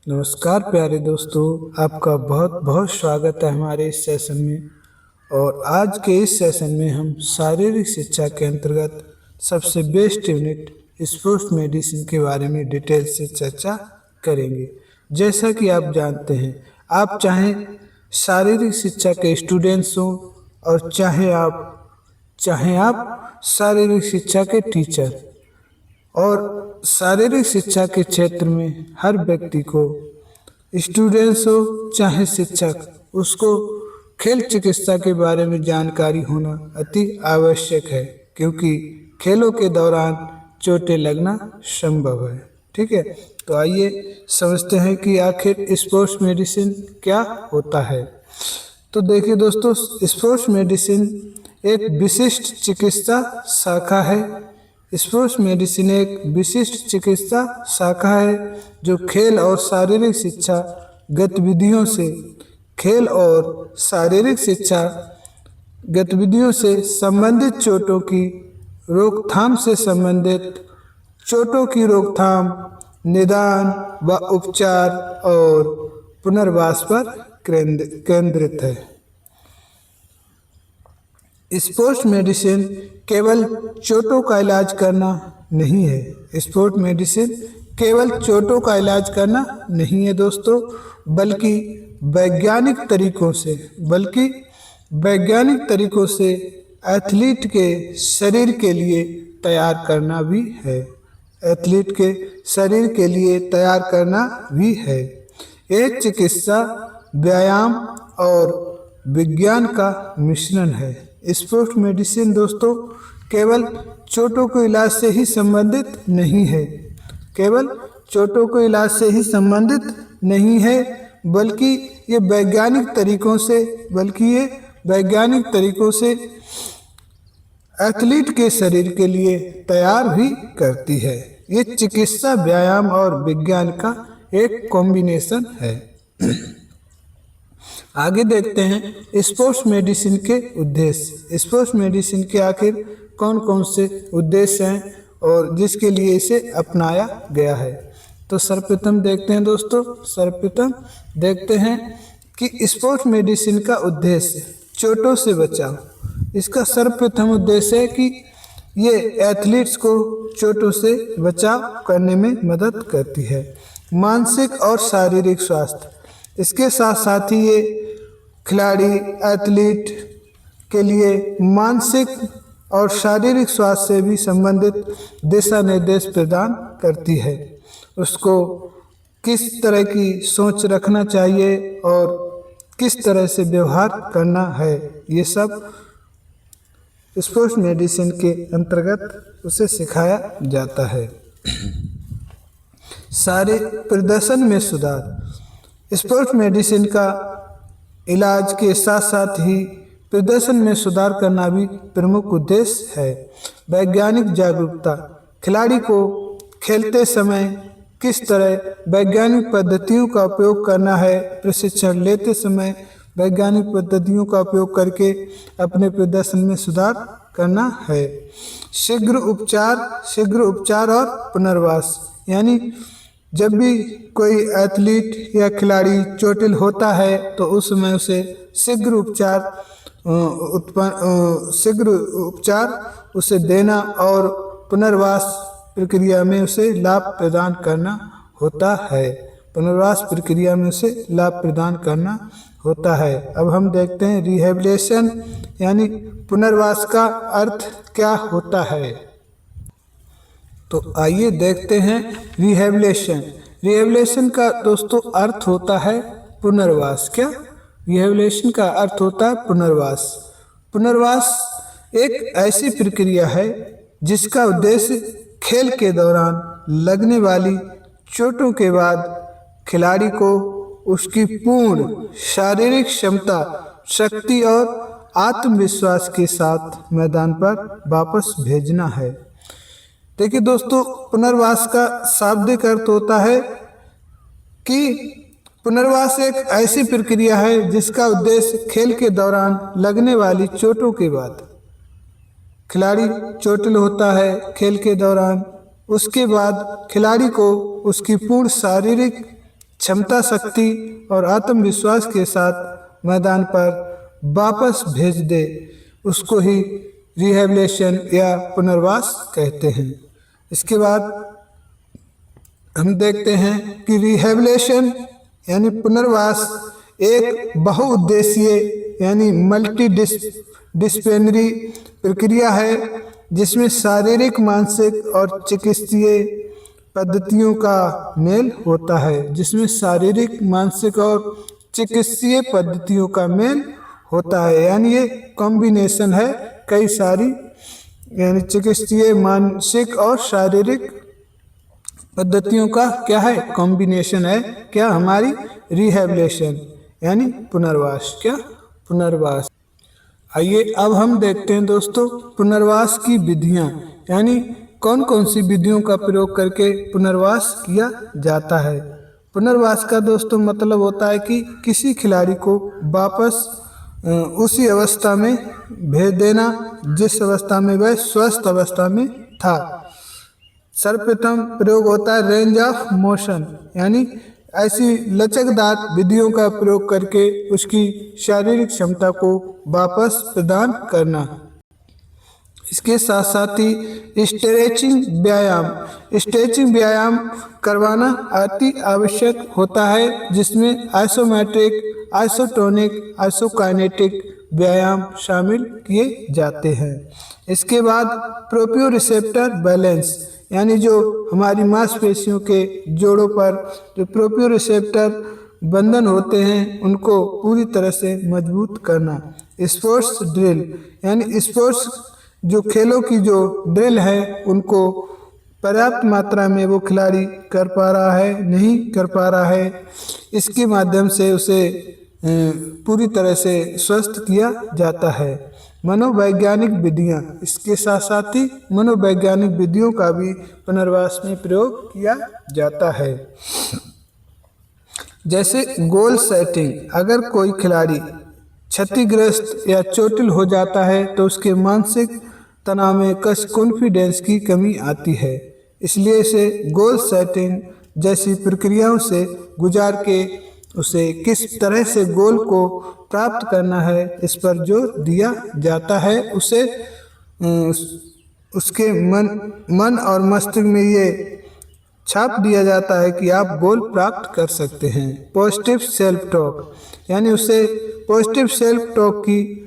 नमस्कार प्यारे दोस्तों, आपका बहुत बहुत स्वागत है हमारे इस सेशन में। और आज के इस सेशन में हम शारीरिक शिक्षा के अंतर्गत सबसे बेस्ट यूनिट स्पोर्ट्स मेडिसिन के बारे में डिटेल से चर्चा करेंगे। जैसा कि आप जानते हैं, आप चाहे शारीरिक शिक्षा के स्टूडेंट्स हों और चाहे आप शारीरिक शिक्षा के टीचर, और शारीरिक शिक्षा के क्षेत्र में हर व्यक्ति को, स्टूडेंट्स हो चाहे शिक्षक, उसको खेल चिकित्सा के बारे में जानकारी होना अति आवश्यक है, क्योंकि खेलों के दौरान चोटें लगना संभव है। ठीक है, तो आइए समझते हैं कि आखिर स्पोर्ट्स मेडिसिन क्या होता है। तो देखिए दोस्तों, स्पोर्ट्स मेडिसिन एक विशिष्ट चिकित्सा शाखा है। स्पोर्ट्स मेडिसिन एक विशिष्ट चिकित्सा शाखा है जो खेल और शारीरिक शिक्षा गतिविधियों से संबंधित चोटों की रोकथाम, निदान व उपचार और पुनर्वास पर केंद्रित है। स्पोर्ट्स मेडिसिन केवल चोटों का इलाज करना नहीं है। स्पोर्ट्स मेडिसिन केवल चोटों का इलाज करना नहीं है दोस्तों, बल्कि वैज्ञानिक तरीकों से एथलीट के शरीर के लिए तैयार करना भी है। एक चिकित्सा, व्यायाम और विज्ञान का मिश्रण है। स्पोर्ट्स मेडिसिन दोस्तों केवल चोटों के इलाज से ही संबंधित नहीं है, बल्कि ये वैज्ञानिक तरीकों से एथलीट के शरीर के लिए तैयार भी करती है। ये चिकित्सा, व्यायाम और विज्ञान का एक कॉम्बिनेशन है। आगे देखते हैं स्पोर्ट्स मेडिसिन के उद्देश्य। स्पोर्ट्स मेडिसिन के आखिर कौन कौन से उद्देश्य हैं और जिसके लिए इसे अपनाया गया है। तो सर्वप्रथम देखते हैं कि स्पोर्ट्स मेडिसिन का उद्देश्य चोटों से बचाव। इसका सर्वप्रथम उद्देश्य है कि ये एथलीट्स को चोटों से बचाव करने में मदद करती है। मानसिक और शारीरिक स्वास्थ्य, इसके साथ साथ ही ये खिलाड़ी, एथलीट के लिए मानसिक और शारीरिक स्वास्थ्य से भी संबंधित दिशा निर्देश प्रदान करती है। उसको किस तरह की सोच रखना चाहिए और किस तरह से व्यवहार करना है, ये सब स्पोर्ट्स मेडिसिन के अंतर्गत उसे सिखाया जाता है। सारे प्रदर्शन में सुधार। स्पोर्ट्स मेडिसिन का इलाज के साथ साथ ही प्रदर्शन में सुधार करना भी प्रमुख उद्देश्य है। वैज्ञानिक जागरूकता, खिलाड़ी को खेलते समय किस तरह वैज्ञानिक पद्धतियों का उपयोग करना है, प्रशिक्षण लेते समय वैज्ञानिक पद्धतियों का उपयोग करके अपने प्रदर्शन में सुधार करना है। शीघ्र उपचार और पुनर्वास, यानी जब भी कोई एथलीट या खिलाड़ी चोटिल होता है तो उस समय उसे शीघ्र उपचार उसे देना और पुनर्वास प्रक्रिया में उसे लाभ प्रदान करना होता है। अब हम देखते हैं रिहेबिलिटेशन, यानी पुनर्वास का अर्थ क्या होता है। तो आइए देखते हैं रिहेबिलिटेशन का दोस्तों अर्थ होता है पुनर्वास। रिहेबिलिटेशन का अर्थ होता है पुनर्वास एक ऐसी प्रक्रिया है जिसका उद्देश्य खेल के दौरान लगने वाली चोटों के बाद खिलाड़ी को उसकी पूर्ण शारीरिक क्षमता, शक्ति और आत्मविश्वास के साथ मैदान पर वापस भेजना है। देखिए दोस्तों, पुनर्वास का शाब्दिक अर्थ होता है कि पुनर्वास एक ऐसी प्रक्रिया है जिसका उद्देश्य खेल के दौरान लगने वाली चोटों के बाद, खिलाड़ी चोटिल होता है खेल के दौरान, उसके बाद खिलाड़ी को उसकी पूर्ण शारीरिक क्षमता, शक्ति और आत्मविश्वास के साथ मैदान पर वापस भेज दे, उसको ही रिहैबिलिटेशन या पुनर्वास कहते हैं। इसके बाद हम देखते हैं कि रिहैबिलिटेशन यानी पुनर्वास एक बहुउद्देशीय यानी मल्टी डिसिप्लिनरी प्रक्रिया है जिसमें शारीरिक, मानसिक और चिकित्सीय पद्धतियों का मेल होता है, जिसमें शारीरिक, मानसिक और चिकित्सीय पद्धतियों का मेल होता है। यानी ये कॉम्बिनेशन है कई सारी यानी चिकित्सीय, मानसिक और शारीरिक पद्धतियों का क्या है, कॉम्बिनेशन है क्या, हमारी रिहैबिलिटेशन यानी पुनर्वास। क्या, पुनर्वास। आइए अब हम देखते हैं दोस्तों पुनर्वास की विधियां, यानी कौन कौन सी विधियों का प्रयोग करके पुनर्वास किया जाता है। पुनर्वास का दोस्तों मतलब होता है कि किसी खिलाड़ी को वापस उसी अवस्था में भेज देना जिस अवस्था में वह स्वस्थ अवस्था में था। सर्वप्रथम प्रयोग होता है रेंज ऑफ मोशन, यानी ऐसी लचकदार विधियों का प्रयोग करके उसकी शारीरिक क्षमता को वापस प्रदान करना। इसके साथ साथ ही स्ट्रेचिंग व्यायाम करवाना अति आवश्यक होता है, जिसमें आइसोमेट्रिक, आइसोटोनिक, आइसोकाइनेटिक व्यायाम शामिल किए जाते हैं। इसके बाद प्रोप्रियोरिसेप्टर बैलेंस, यानी जो हमारी मांसपेशियों के जोड़ों पर जो प्रोप्रियोरिसेप्टर बंधन होते हैं उनको पूरी तरह से मजबूत करना। स्पोर्ट्स ड्रिल, यानी स्पोर्ट्स जो खेलों की जो ड्रिल है उनको पर्याप्त मात्रा में वो खिलाड़ी कर पा रहा है, नहीं कर पा रहा है, इसके माध्यम से उसे पूरी तरह से स्वस्थ किया जाता है। मनोवैज्ञानिक विधियां, इसके साथ साथ ही मनोवैज्ञानिक विधियों का भी पुनर्वास में प्रयोग किया जाता है। जैसे गोल सेटिंग, अगर कोई खिलाड़ी क्षतिग्रस्त या चोटिल हो जाता है तो उसके मानसिक तनाव में कॉन्फिडेंस की कमी आती है, इसलिए इसे गोल सेटिंग जैसी प्रक्रियाओं से गुजार के उसे किस तरह से गोल को प्राप्त करना है इस पर जोर दिया जाता है। उसे उसके मन और मस्तिष्क में ये छाप दिया जाता है कि आप गोल प्राप्त कर सकते हैं। पॉजिटिव सेल्फ टॉक, यानी उसे पॉजिटिव सेल्फ टॉक की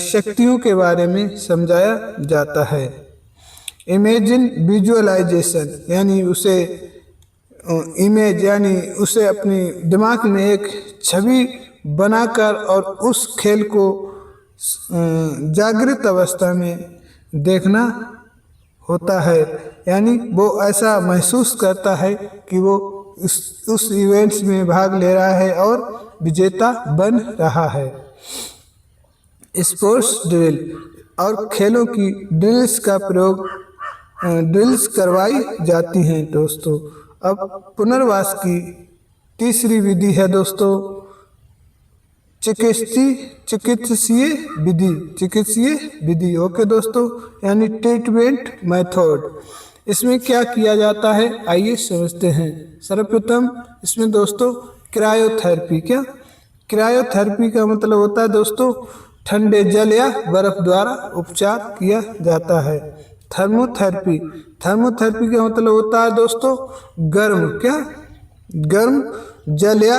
शक्तियों के बारे में समझाया जाता है। इमेजिन विजुअलाइजेशन, यानी उसे इमेज यानी उसे अपनी दिमाग में एक छवि बनाकर और उस खेल को जागृत अवस्था में देखना होता है, यानी वो ऐसा महसूस करता है कि वो उस इवेंट्स में भाग ले रहा है और विजेता बन रहा है। स्पोर्ट्स ड्रिल और खेलों की ड्रिल्स का प्रयोग ड्रिल्स करवाई जाती हैं दोस्तों। अब पुनर्वास की तीसरी विधि है दोस्तों चिकित्सीय विधि। ओके दोस्तों, यानी ट्रीटमेंट मेथड। इसमें क्या किया जाता है आइए समझते हैं। सर्वप्रथम इसमें दोस्तों क्रायोथेरेपी। क्या, क्रायोथेरेपी का मतलब होता है दोस्तों ठंडे जल या बर्फ द्वारा उपचार किया जाता है। थर्मोथेरेपी का मतलब होता है दोस्तों गर्म जल या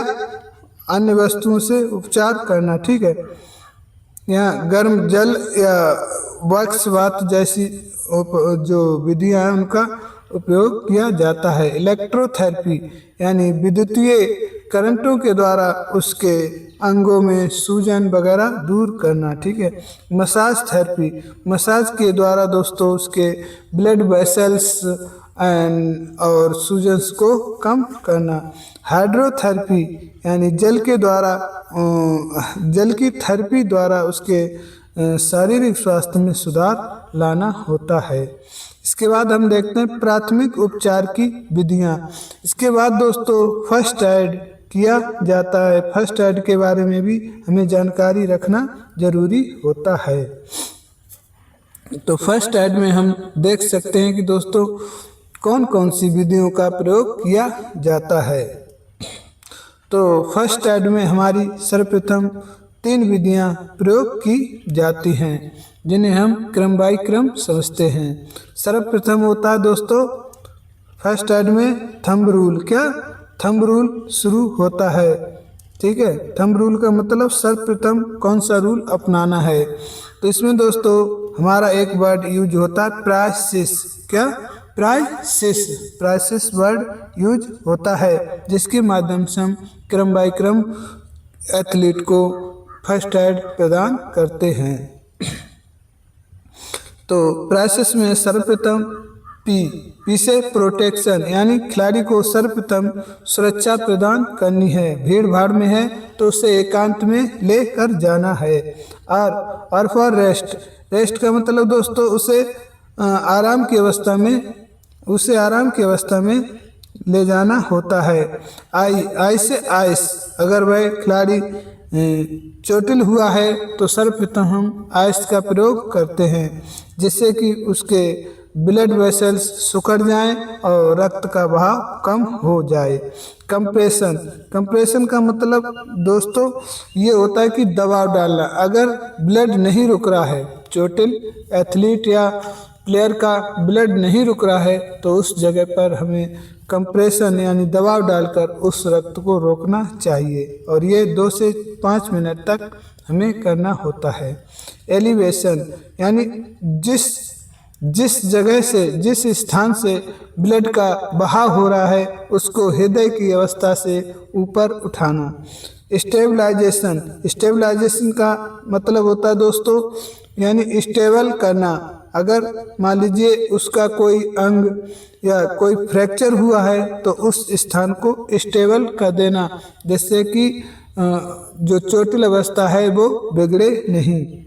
अन्य वस्तुओं से उपचार करना। ठीक है, यहाँ गर्म जल या वैक्स बाथ जैसी जो विधियां हैं उनका उपयोग किया जाता है। इलेक्ट्रोथेरेपी यानी विद्युतीय करंटों के द्वारा उसके अंगों में सूजन वगैरह दूर करना। ठीक है। मसाज थेरेपी, मसाज के द्वारा दोस्तों उसके ब्लड वेसल्स और सूजन्स को कम करना। हाइड्रोथेरेपी यानी जल की थेरेपी द्वारा उसके शारीरिक स्वास्थ्य में सुधार लाना होता है। इसके बाद हम देखते हैं प्राथमिक उपचार की विधियां। इसके बाद दोस्तों फर्स्ट एड किया जाता है। फर्स्ट एड के बारे में भी हमें जानकारी रखना जरूरी होता है। तो फर्स्ट एड में हम देख सकते हैं कि दोस्तों कौन कौन सी विधियों का प्रयोग किया जाता है। तो फर्स्ट एड में हमारी सर्वप्रथम 3 विधियां प्रयोग की जाती हैं जिन्हें हम क्रम बाई क्रम समझते हैं। सर्वप्रथम होता है दोस्तों फर्स्ट एड में थंब रूल। क्या थंब रूल शुरू होता है, ठीक है। थंब रूल का मतलब सर्वप्रथम कौन सा रूल अपनाना है। तो इसमें दोस्तों हमारा एक वर्ड यूज होता है प्राइसिस। क्या प्राइसिस वर्ड यूज होता है जिसके माध्यम से हम क्रम बाई क्रम एथलीट को फर्स्ट एड प्रदान करते हैं। तो प्राइसिस में सर्वप्रथम पी से प्रोटेक्शन, यानी खिलाड़ी को सर्वप्रथम सुरक्षा प्रदान करनी है। भीड़ भाड़ में है तो उसे एकांत में ले कर जाना है। और फॉर रेस्ट का मतलब दोस्तों उसे आराम की अवस्था में ले जाना होता है। आई से आइस, अगर वह खिलाड़ी चोटिल हुआ है तो सर्वप्रथम हम आइस का प्रयोग करते हैं जिससे कि उसके ब्लड वेसल्स सिकुड़ जाएं और रक्त का बहाव कम हो जाए। कंप्रेशन का मतलब दोस्तों ये होता है कि दबाव डालना। अगर ब्लड नहीं रुक रहा है, चोटिल एथलीट या प्लेयर का ब्लड नहीं रुक रहा है तो उस जगह पर हमें कंप्रेशन यानी दबाव डालकर उस रक्त को रोकना चाहिए और ये 2 से 5 मिनट तक हमें करना होता है। एलिवेशन यानी जिस जगह से, जिस स्थान से ब्लड का बहाव हो रहा है उसको हृदय की अवस्था से ऊपर उठाना। स्टेबलाइजेशन का मतलब होता है दोस्तों यानी स्टेबल करना। अगर मान लीजिए उसका कोई अंग या कोई फ्रैक्चर हुआ है तो उस स्थान को स्टेबल कर देना जिससे कि जो चोटिल अवस्था है वो बिगड़े नहीं।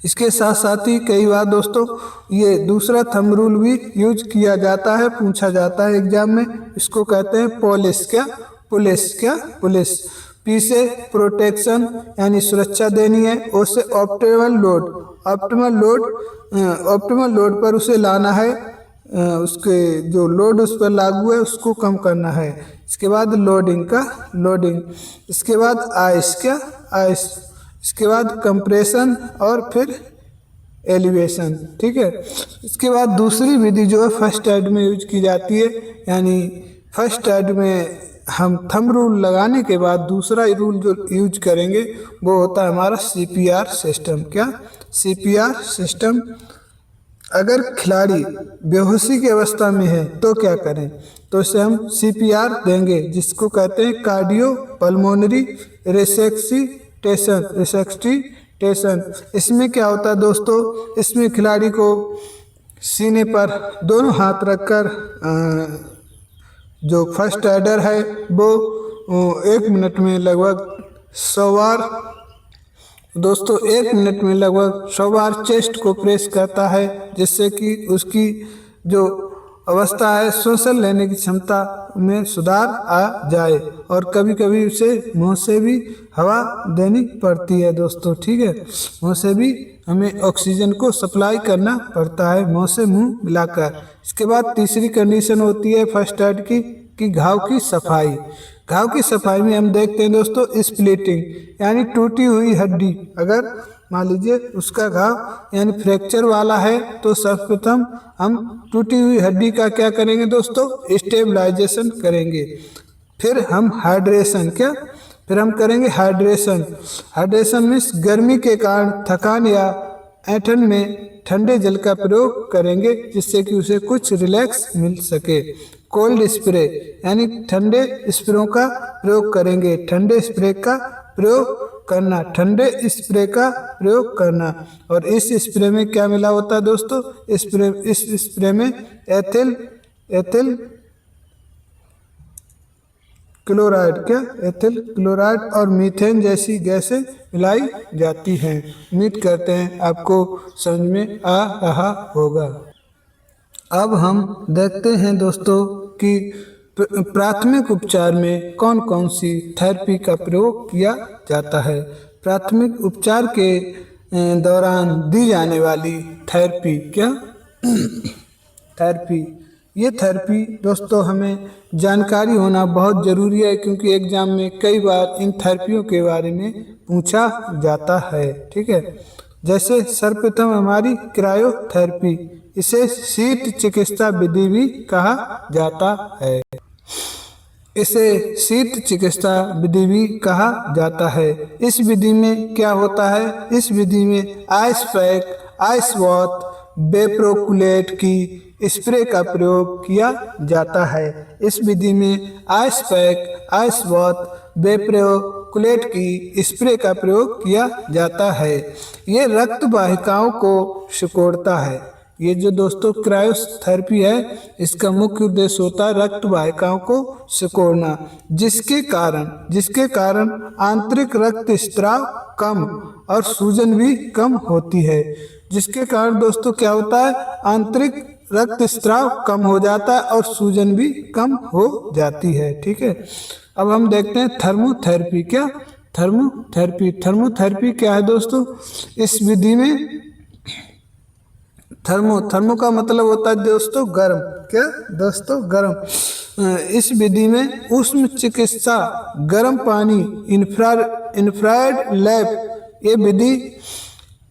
इसके साथ साथ ही कई बार दोस्तों ये दूसरा थंब रूल भी यूज किया जाता है, पूछा जाता है एग्जाम में। इसको कहते हैं पुलिस। पी से प्रोटेक्शन यानी सुरक्षा देनी है। ओ से ऑप्टिमल लोड पर उसे लाना है, उसके जो लोड उस पर लागू है उसको कम करना है। इसके बाद लोडिंग, इसके बाद आइस, इसके बाद कंप्रेशन और फिर एलिवेशन, ठीक है। इसके बाद दूसरी विधि जो है फर्स्ट एड में यूज की जाती है, यानी फर्स्ट एड में हम थंब रूल लगाने के बाद दूसरा रूल जो यूज करेंगे वो होता है हमारा सीपीआर सिस्टम। क्या सीपीआर सिस्टम। अगर खिलाड़ी बेहोशी की अवस्था में है तो क्या करें, तो इसे हम सीपीआर देंगे जिसको कहते हैं कार्डियो पल्मोनरी रिसक्सिटेशन। इसमें क्या होता है दोस्तों, इसमें खिलाड़ी को सीने पर दोनों हाथ रखकर जो फर्स्ट एडर है वो 1 मिनट में लगभग 100 बार दोस्तों 1 मिनट में लगभग 100 बार चेस्ट को प्रेस करता है जिससे कि उसकी जो अवस्था है श्वसन लेने की क्षमता में सुधार आ जाए। और कभी कभी उसे मुंह से भी हवा देनी पड़ती है दोस्तों, ठीक है। मुंह से भी हमें ऑक्सीजन को सप्लाई करना पड़ता है, मुंह से मुंह मिलाकर। इसके बाद तीसरी कंडीशन होती है फर्स्ट एड की घाव की सफाई। घाव की सफाई में हम देखते हैं दोस्तों स्प्लिटिंग यानी टूटी हुई हड्डी। अगर मान लीजिए उसका घाव यानी फ्रैक्चर वाला है तो सर्वप्रथम हम टूटी हुई हड्डी का क्या करेंगे दोस्तों, स्टेबलाइजेशन करेंगे। फिर हम हाइड्रेशन करेंगे हाइड्रेशन मीन्स गर्मी के कारण थकान या ऐंठन में ठंडे जल का प्रयोग करेंगे जिससे कि उसे कुछ रिलैक्स मिल सके। कोल्ड स्प्रे यानी ठंडे स्प्रे का प्रयोग करेंगे, ठंडे स्प्रे का प्रयोग करना। और इस स्प्रे में क्या मिला होता है दोस्तों, इस स्प्रे में एथिल क्लोराइड और मीथेन जैसी गैसें मिलाई जाती हैं। उम्मीद करते हैं आपको समझ में आ रहा होगा। अब हम देखते हैं दोस्तों कि प्राथमिक उपचार में कौन कौन सी थेरेपी का प्रयोग किया जाता है। प्राथमिक उपचार के दौरान दी जाने वाली थेरेपी ये थेरेपी दोस्तों हमें जानकारी होना बहुत ज़रूरी है, क्योंकि एग्जाम में कई बार इन थेरेपियों के बारे में पूछा जाता है। ठीक है, जैसे सर्वप्रथम हमारी क्रायोथेरेपी, इसे शीत चिकित्सा विधि भी कहा जाता है। इसे शीत चिकित्सा विधि भी कहा जाता है। इस विधि में क्या होता है, इस विधि में आइस पैक, आइस वॉथ, वेप्रोकुलेट की स्प्रे का प्रयोग किया जाता है। इस विधि में आइस पैक, आइस वॉथ, वेप्रोकुलेट की स्प्रे का प्रयोग किया जाता है। ये रक्त वाहिकाओं को सिकोड़ता है। ये जो दोस्तों क्रायोथेरेपी है, इसका मुख्य उद्देश्य होता है रक्त वाहिकाओं को सिकोड़ना, जिसके कारण आंतरिक रक्त स्त्राव कम और सूजन भी कम होती है। जिसके कारण दोस्तों क्या होता है, आंतरिक रक्त स्त्राव कम हो जाता है और सूजन भी कम हो जाती है। ठीक है, अब हम देखते हैं थर्मोथेरेपी। क्या थर्मोथेरेपी क्या है दोस्तों, इस विधि में थर्मो का मतलब होता है दोस्तों गर्म। क्या दोस्तों, गर्म। इस विधि में उष्ण चिकित्सा, गर्म पानी, इंफ्रारेड लैंप, ये विधि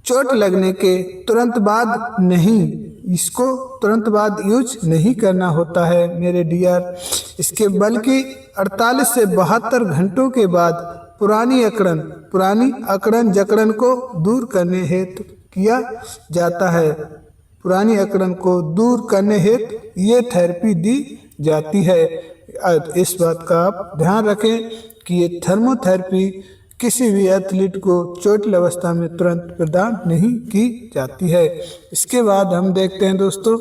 चोट लगने के तुरंत बाद नहीं, इसको तुरंत बाद यूज नहीं करना होता है मेरे डियर, इसके बल्कि 48 से 72 घंटों के बाद पुरानी अकड़न जकड़न को दूर करने हेतु किया जाता है। पुरानी अकड़न को दूर करने हेतु ये थेरेपी दी जाती है। इस बात का आप ध्यान रखें कि ये थर्मोथेरेपी किसी भी एथलीट को चोटिल अवस्था में तुरंत प्रदान नहीं की जाती है। इसके बाद हम देखते हैं दोस्तों,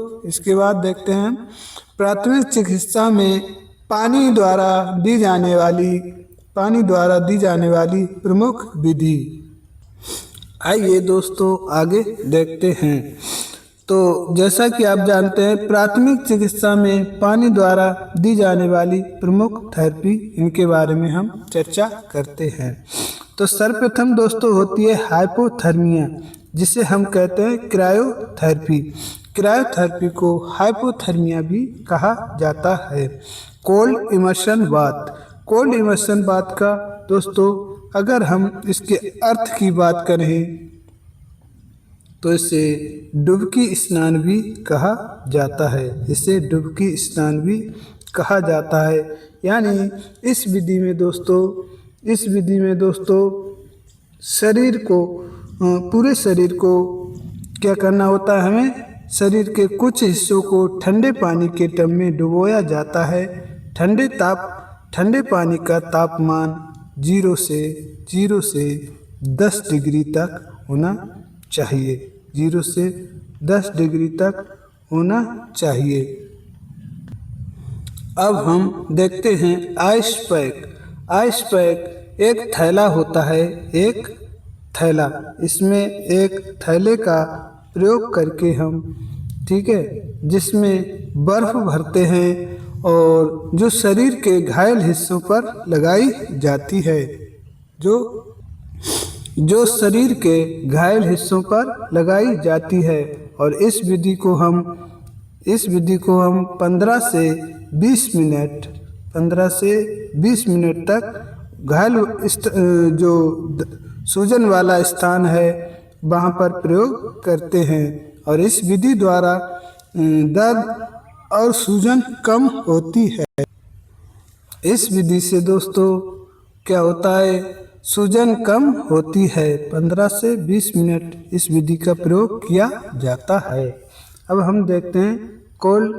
प्राथमिक चिकित्सा में पानी द्वारा दी जाने वाली प्रमुख विधि। आइए दोस्तों आगे देखते हैं। तो जैसा कि आप जानते हैं, प्राथमिक चिकित्सा में पानी द्वारा दी जाने वाली प्रमुख थेरेपी, इनके बारे में हम चर्चा करते हैं। तो सर्वप्रथम दोस्तों होती है हाइपोथर्मिया, जिसे हम कहते हैं क्रायोथेरेपी। क्रायोथेरेपी को हाइपोथर्मिया भी कहा जाता है। कोल्ड इमर्शन बाथ का दोस्तों अगर हम इसके अर्थ की बात करें तो इसे डुबकी स्नान भी कहा जाता है। यानी इस विधि में दोस्तों पूरे शरीर को क्या करना होता है, हमें शरीर के कुछ हिस्सों को ठंडे पानी के टब में डुबोया जाता है। ठंडे पानी का तापमान 0 से 10 डिग्री तक होना चाहिए। 0 से 10 डिग्री तक होना चाहिए। अब हम देखते हैं आइस पैक एक थैला होता है, इसमें एक थैले का प्रयोग करके हम, ठीक है, जिसमें बर्फ भरते हैं और जो शरीर के घायल हिस्सों पर लगाई जाती है, जो शरीर के घायल हिस्सों पर लगाई जाती है। और इस विधि को हम 15 से 20 मिनट तक घायल जो सूजन वाला स्थान है वहाँ पर प्रयोग करते हैं। और इस विधि द्वारा दर्द और सूजन कम होती है। इस विधि से दोस्तों क्या होता है, सूजन कम होती है। 15 से 20 मिनट इस विधि का प्रयोग किया जाता है। अब हम देखते हैं कोल्ड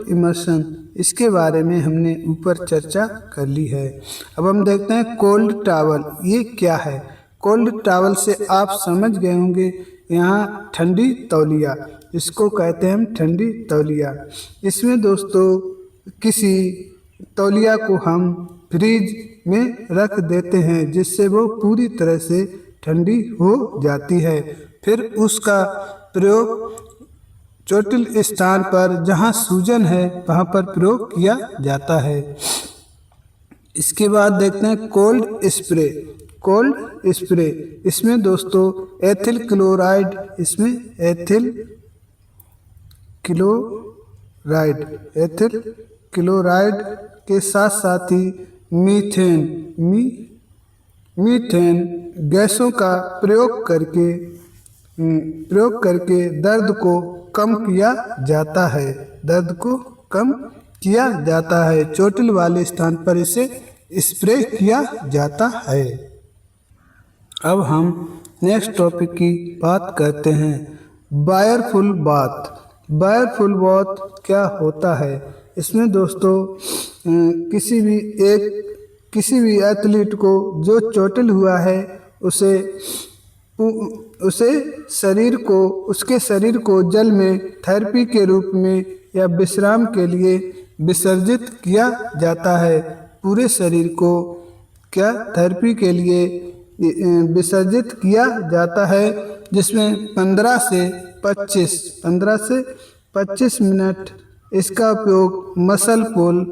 इमर्शन, इसके बारे में हमने ऊपर चर्चा कर ली है। अब हम देखते हैं कोल्ड टॉवल, ये क्या है। कोल्ड टॉवल से आप समझ गए होंगे, यहाँ ठंडी तौलिया, इसको कहते हैं हम ठंडी तौलिया। इसमें दोस्तों किसी तौलिया को हम फ्रिज में रख देते हैं जिससे वो पूरी तरह से ठंडी हो जाती है। फिर उसका प्रयोग चोटिल स्थान पर जहाँ सूजन है वहाँ पर प्रयोग किया जाता है। इसके बाद देखते हैं कोल्ड स्प्रे, इसमें दोस्तों ethyl chloride, chloride, ethyl chloride के साथ साथ ही मीथेन गैसों का प्रयोग करके दर्द को कम किया जाता है, दर्द को कम किया जाता है। चोटिल वाले स्थान पर इसे स्प्रे किया जाता है। अब हम नेक्स्ट टॉपिक की बात करते हैं, वायरफुल बाथ। वायरफुल बाथ क्या होता है? इसमें दोस्तों किसी भी एथलीट को जो चोटिल हुआ है उसके शरीर को जल में थेरेपी के रूप में या विश्राम के लिए विसर्जित किया जाता है। पूरे शरीर को क्या थेरेपी के लिए विसर्जित किया जाता है, जिसमें 15 से 25 मिनट इसका उपयोग मसल पुल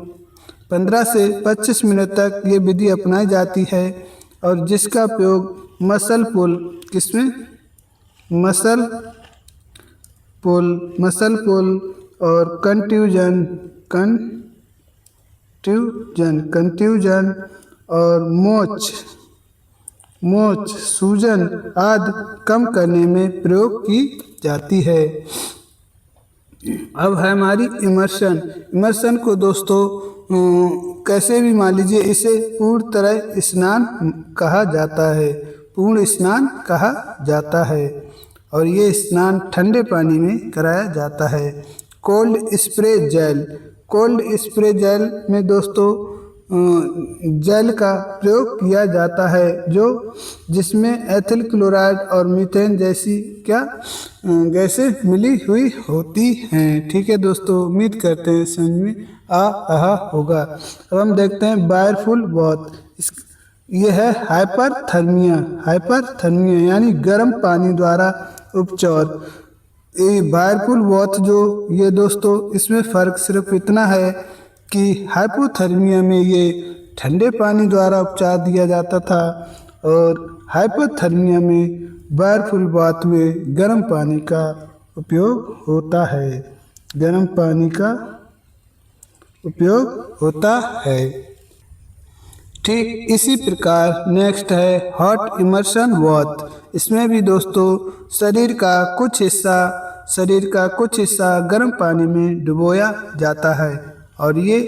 15 से 25 मिनट तक ये विधि अपनाई जाती है, और जिसका उपयोग मसल पुल किसमें मसल पुल और कंट्यूजन और मोच सूजन आदि कम करने में प्रयोग की जाती है। अब है हमारी इमर्शन को दोस्तों कैसे भी मान लीजिए, इसे पूर्ण तरह स्नान कहा जाता है, और ये स्नान ठंडे पानी में कराया जाता है। कोल्ड स्प्रे जेल में दोस्तों जेल का प्रयोग किया जाता है, जिसमें एथिल क्लोराइड और मीथेन जैसी गैसें मिली हुई होती हैं। ठीक है दोस्तों, उम्मीद करते हैं समझ में आ होगा। अब हम देखते हैं वायरफुल बाथ। यह है हाइपरथर्मिया यानी गर्म पानी द्वारा उपचार। ये वायरफुल बाथ ये दोस्तों, इसमें फ़र्क सिर्फ इतना है कि हाइपोथर्मिया में ये ठंडे पानी द्वारा उपचार दिया जाता था, और हाइपोथर्मिया में वायरफुल बाथ में गर्म पानी का उपयोग होता है। ठीक इसी प्रकार नेक्स्ट है हॉट इमर्शन बाथ। इसमें भी दोस्तों शरीर का कुछ हिस्सा गर्म पानी में डुबोया जाता है, और ये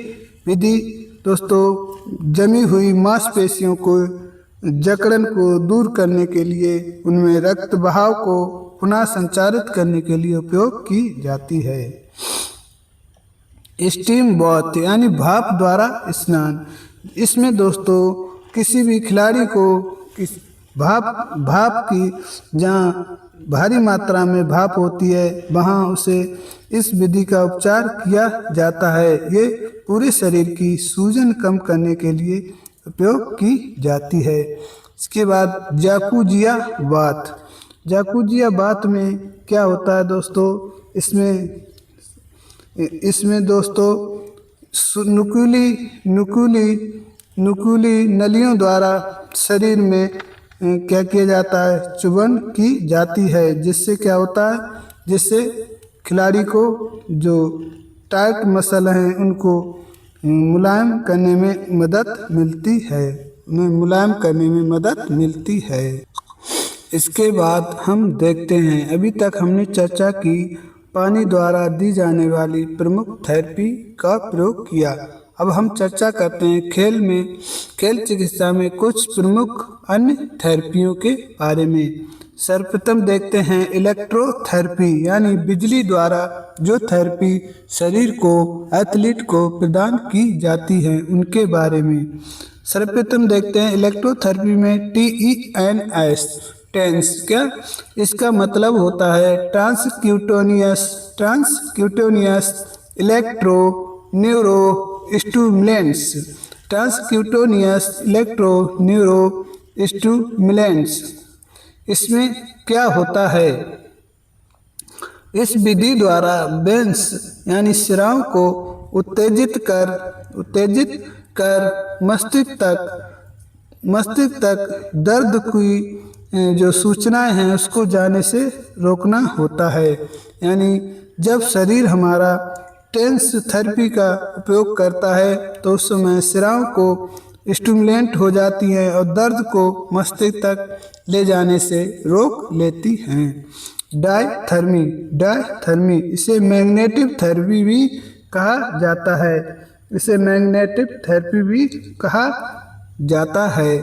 विधि दोस्तों जमी हुई मांसपेशियों को जकड़न को दूर करने के लिए, उनमें रक्त बहाव को पुनः संचारित करने के लिए उपयोग की जाती है। स्टीम बाथ यानी भाप द्वारा स्नान। इसमें दोस्तों किसी भी खिलाड़ी को भाप की जहाँ भारी मात्रा में भाप होती है, वहाँ उसे इस विधि का उपचार किया जाता है। ये पूरे शरीर की सूजन कम करने के लिए उपयोग की जाती है। इसके बाद जाकुजिया बाथ में क्या होता है दोस्तों? इसमें दोस्तों नुकीली नलियों द्वारा शरीर में क्या किया जाता है? चुभन की जाती है, जिससे क्या होता है? जिससे खिलाड़ी को जो टाइट मसल हैं उनको मुलायम करने में मदद मिलती है। इसके बाद हम देखते हैं, अभी तक हमने चर्चा की पानी द्वारा दी जाने वाली प्रमुख थेरेपी का प्रयोग किया। अब हम चर्चा करते हैं खेल चिकित्सा में कुछ प्रमुख अन्य थेरेपियों के बारे में। सर्वप्रथम देखते हैं इलेक्ट्रोथेरेपी यानी बिजली द्वारा जो थेरेपी शरीर को एथलीट को प्रदान की जाती है उनके बारे में। सर्वप्रथम देखते हैं इलेक्ट्रोथेरेपी में TENS क्या इसका मतलब होता है ट्रांसक्यूटेनियस इलेक्ट्रो न्यूरो स्टिमुलेंट्स। इसमें क्या होता है? इस विधि द्वारा वेन्स यानी शिराओं को उत्तेजित कर मस्तिष्क तक दर्द की जो सूचनाएं हैं उसको जाने से रोकना होता है। यानी जब शरीर हमारा टेंस थेरेपी का उपयोग करता है तो उस समय शिराओं को स्टिमुलेंट हो जाती हैं और दर्द को मस्तिष्क तक ले जाने से रोक लेती हैं। डायथर्मी, डायथर्मी इसे मैग्नेटिक थेरेपी भी कहा जाता है, इसे मैग्नेटिक थेरेपी भी कहा जाता है।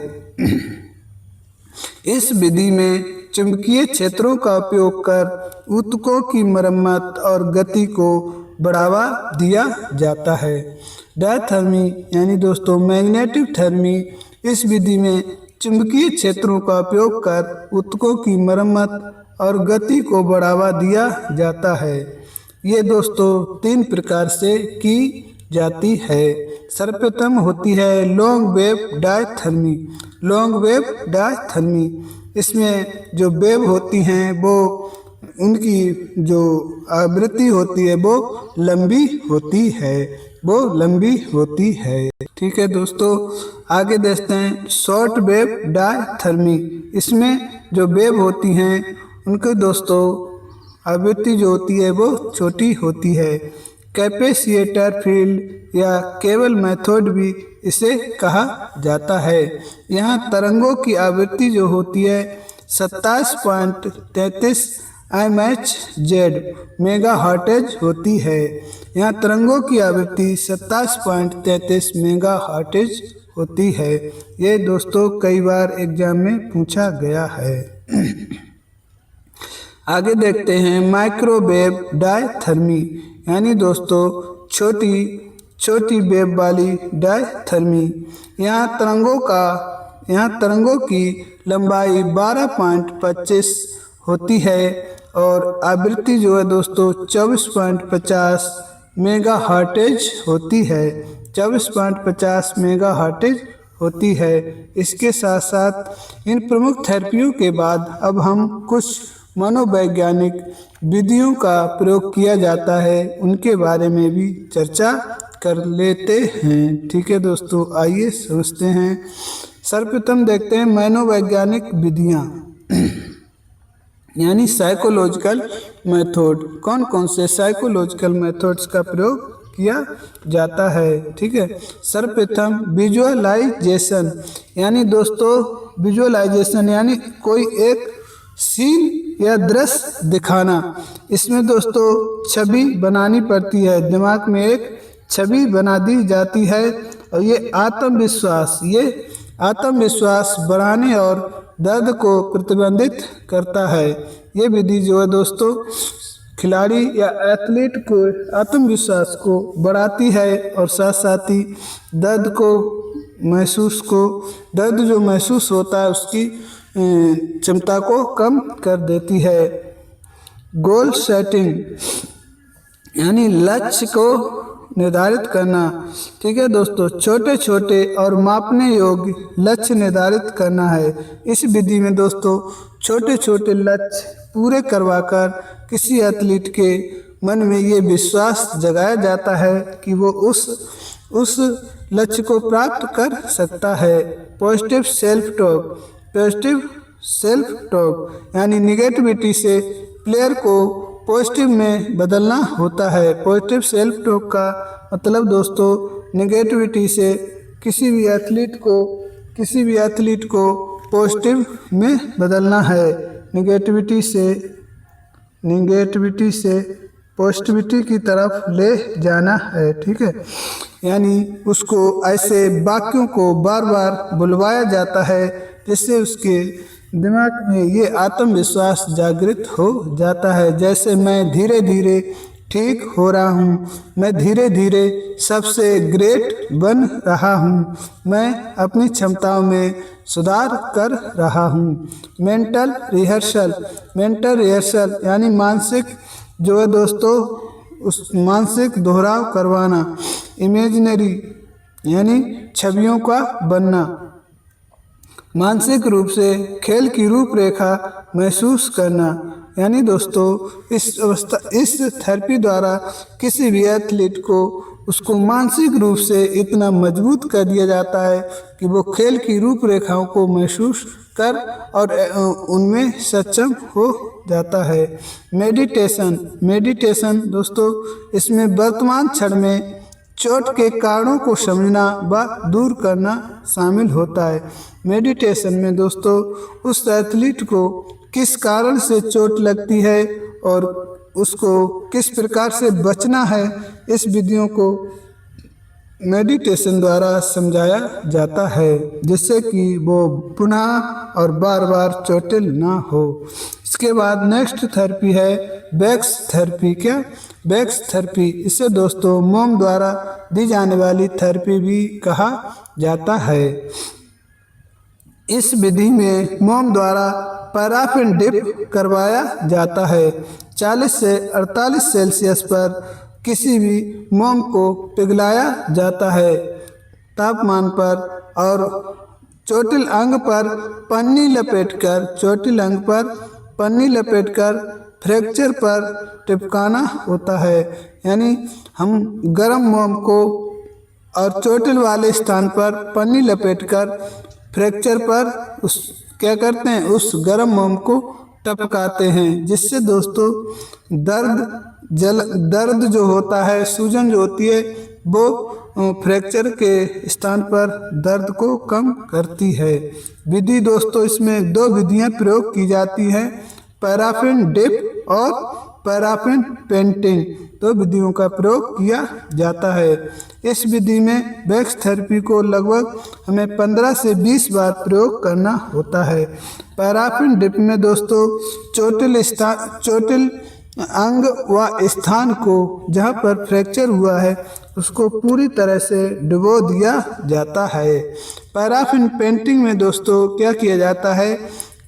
इस विधि में चुंबकीय क्षेत्रों का उपयोग कर ऊतकों की मरम्मत और गति को बढ़ावा दिया जाता है। डायथर्मी यानी दोस्तों मैग्नेटिक थेरेपी, इस विधि में चुंबकीय क्षेत्रों का उपयोग कर ऊतकों की मरम्मत और गति को बढ़ावा दिया जाता है। ये दोस्तों 3 प्रकार से की जाती है। सर्वप्रथम होती है long wave diathermy. Long wave diathermy, इसमें जो वेव होती हैं वो उनकी जो आवृत्ति होती है वो लंबी होती है, वो लंबी होती है। ठीक है दोस्तों, आगे देखते हैं शॉर्ट वेव डायथर्मी। इसमें जो वेव होती हैं उनके दोस्तों आवृत्ति जो होती है वो छोटी होती है। कैपेसिटर फील्ड या केबल मेथड भी इसे कहा जाता है। यहाँ तरंगों की आवृत्ति जो होती है 27.33 MHz मेगाहर्ट्ज होती है। यहाँ तरंगों की आवृत्ति 27.33 मेगाहर्ट्ज होती है। ये दोस्तों कई बार एग्जाम में पूछा गया है। आगे देखते हैं माइक्रोवेव डायथर्मी, यानी दोस्तों छोटी वेव वाली डायथर्मी। यहाँ तरंगों की लंबाई 12.25 होती है और आवृत्ति जो है दोस्तों 24.50 मेगाहर्ट्ज होती है, 24.50 मेगाहर्ट्ज होती है। इसके साथ साथ इन प्रमुख थेरेपियों के बाद अब हम कुछ मनोवैज्ञानिक विधियों का प्रयोग किया जाता है उनके बारे में भी चर्चा कर लेते हैं। ठीक है दोस्तों, आइए समझते हैं। सर्वप्रथम देखते हैं मनोवैज्ञानिक विधियाँ यानी साइकोलॉजिकल मेथड। कौन कौन से साइकोलॉजिकल मेथड्स का प्रयोग किया जाता है। ठीक है, सर्वप्रथम विजुअलाइजेशन, यानी दोस्तों विजुअलाइजेशन यानी कोई एक सीन या दृश्य दिखाना। इसमें दोस्तों छवि बनानी पड़ती है, दिमाग में एक छवि बना दी जाती है और ये आत्मविश्वास बढ़ाने और दर्द को प्रतिबंधित करता है। ये विधि जो है दोस्तों खिलाड़ी या एथलीट को आत्मविश्वास को बढ़ाती है और साथ साथ ही दर्द जो महसूस होता है उसकी क्षमता को कम कर देती है। गोल सेटिंग यानी लक्ष्य को निर्धारित करना। ठीक है दोस्तों, छोटे छोटे और मापने योग्य लक्ष्य निर्धारित करना है। इस विधि में दोस्तों छोटे छोटे लक्ष्य पूरे करवाकर किसी एथलीट के मन में ये विश्वास जगाया जाता है कि वो उस लक्ष्य को प्राप्त कर सकता है। पॉजिटिव सेल्फ टॉक यानी निगेटिविटी से प्लेयर को पॉजिटिव में बदलना होता है। पॉजिटिव सेल्फ टॉक का मतलब दोस्तों निगेटिविटी से किसी भी एथलीट को पॉजिटिव में बदलना है। निगेटिविटी से पॉजिटिविटी की तरफ ले जाना है। ठीक है, यानी उसको ऐसे वाक्यों को बार बार बुलवाया जाता है जिससे उसके दिमाग में ये आत्मविश्वास जागृत हो जाता है। जैसे मैं धीरे धीरे ठीक हो रहा हूँ, मैं धीरे धीरे सबसे ग्रेट बन रहा हूँ, मैं अपनी क्षमताओं में सुधार कर रहा हूँ। मेंटल रिहर्सल यानी मानसिक जो है दोस्तों उस मानसिक दोहराव करवाना। इमेजिनरी यानी छवियों का बनना। मानसिक रूप से खेल की रूपरेखा महसूस करना, यानी दोस्तों इस थेरेपी द्वारा किसी भी एथलीट को उसको मानसिक रूप से इतना मजबूत कर दिया जाता है कि वो खेल की रूपरेखाओं को महसूस कर और उनमें सक्षम हो जाता है। मेडिटेशन दोस्तों, इसमें वर्तमान क्षण में चोट के कारणों को समझना व दूर करना शामिल होता है। मेडिटेशन में दोस्तों उस एथलीट को किस कारण से चोट लगती है और उसको किस प्रकार से बचना है, इस विधियों को मेडिटेशन द्वारा समझाया जाता है, जिससे कि वो पुनः और बार बार चोटिल ना हो। इसके बाद नेक्स्ट थेरेपी है बैक्स थेरेपी। क्या बैक्स थेरेपी, इसे दोस्तों मोम द्वारा दी जाने वाली थेरेपी भी कहा जाता है। इस विधि में मोम द्वारा पैराफिन डिप करवाया जाता है। 40 से 48 सेल्सियस पर किसी भी मोम को पिघलाया जाता है तापमान पर और चोटिल अंग पर पन्नी लपेटकर फ्रैक्चर पर टिपकाना होता है। यानी हम गर्म मोम को और चोटिल वाले स्थान पर पन्नी लपेटकर फ्रैक्चर पर क्या करते हैं, उस गर्म मोम को टपकाते हैं, जिससे दोस्तों दर्द जो होता है, सूजन जो होती है, वो फ्रैक्चर के स्थान पर दर्द को कम करती है। विधि दोस्तों, इसमें 2 विधियां प्रयोग की जाती हैं, पैराफिन डिप और पैराफिन पेंटिंग। 2 विधियों का प्रयोग किया जाता है। इस विधि में बैक्स थेरेपी को लगभग हमें 15 से 20 बार प्रयोग करना होता है। पैराफिन डिप में दोस्तों चोटिल अंग व स्थान को जहाँ पर फ्रैक्चर हुआ है उसको पूरी तरह से डुबो दिया जाता है। पैराफिन पेंटिंग में दोस्तों क्या किया जाता है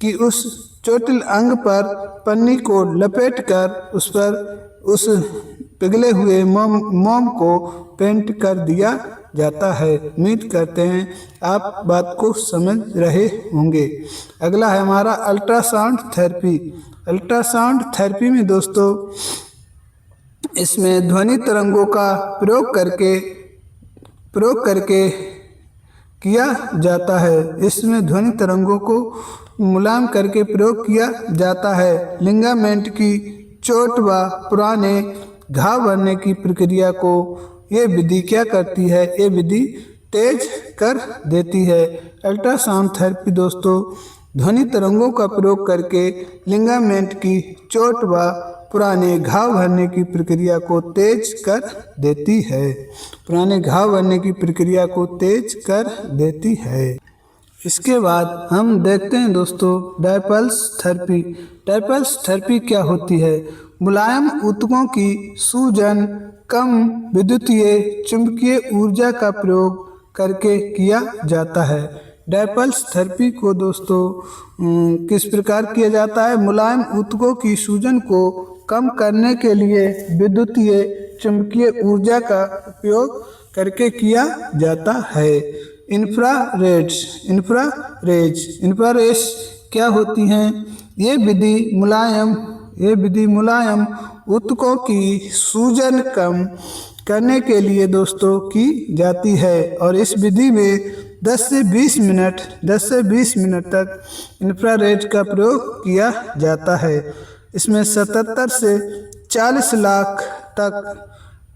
कि उस चोटिल अंग पर पन्नी को लपेटकर उस पर उस पिघले हुए मोम को पेंट कर दिया जाता है। उम्मीद करते हैं आप बात को समझ रहे होंगे। अगला है हमारा अल्ट्रासाउंड थेरेपी। अल्ट्रासाउंड थेरेपी में दोस्तों इसमें ध्वनि तरंगों का प्रयोग करके किया जाता है। इसमें ध्वनि तरंगों को मुलायम करके प्रयोग किया जाता है। लिगामेंट की चोट व पुराने घाव भरने की प्रक्रिया को ये विधि क्या करती है, ये विधि तेज कर देती है। अल्ट्रासाउंड थेरेपी दोस्तों ध्वनि तरंगों का प्रयोग करके लिगामेंट की चोट व पुराने घाव भरने की प्रक्रिया को तेज कर देती है। इसके बाद हम देखते हैं दोस्तों डायपल्स थेरेपी। डायपल्स थेरेपी क्या होती है? मुलायम ऊतकों की सूजन कम विद्युतीय चुंबकीय ऊर्जा का प्रयोग करके किया जाता है। डायपल्स थेरेपी को दोस्तों किस प्रकार किया जाता है? मुलायम ऊतकों की सूजन को कम करने के लिए विद्युतीय चुंबकीय ऊर्जा का उपयोग करके किया जाता है। इंफ्रारेज क्या होती हैं? ये विधि मुलायम ऊतकों की सूजन कम करने के लिए दोस्तों की जाती है और इस विधि में 10 से 20 मिनट तक इंफ्रारेड का प्रयोग किया जाता है। इसमें 77 से 40 लाख तक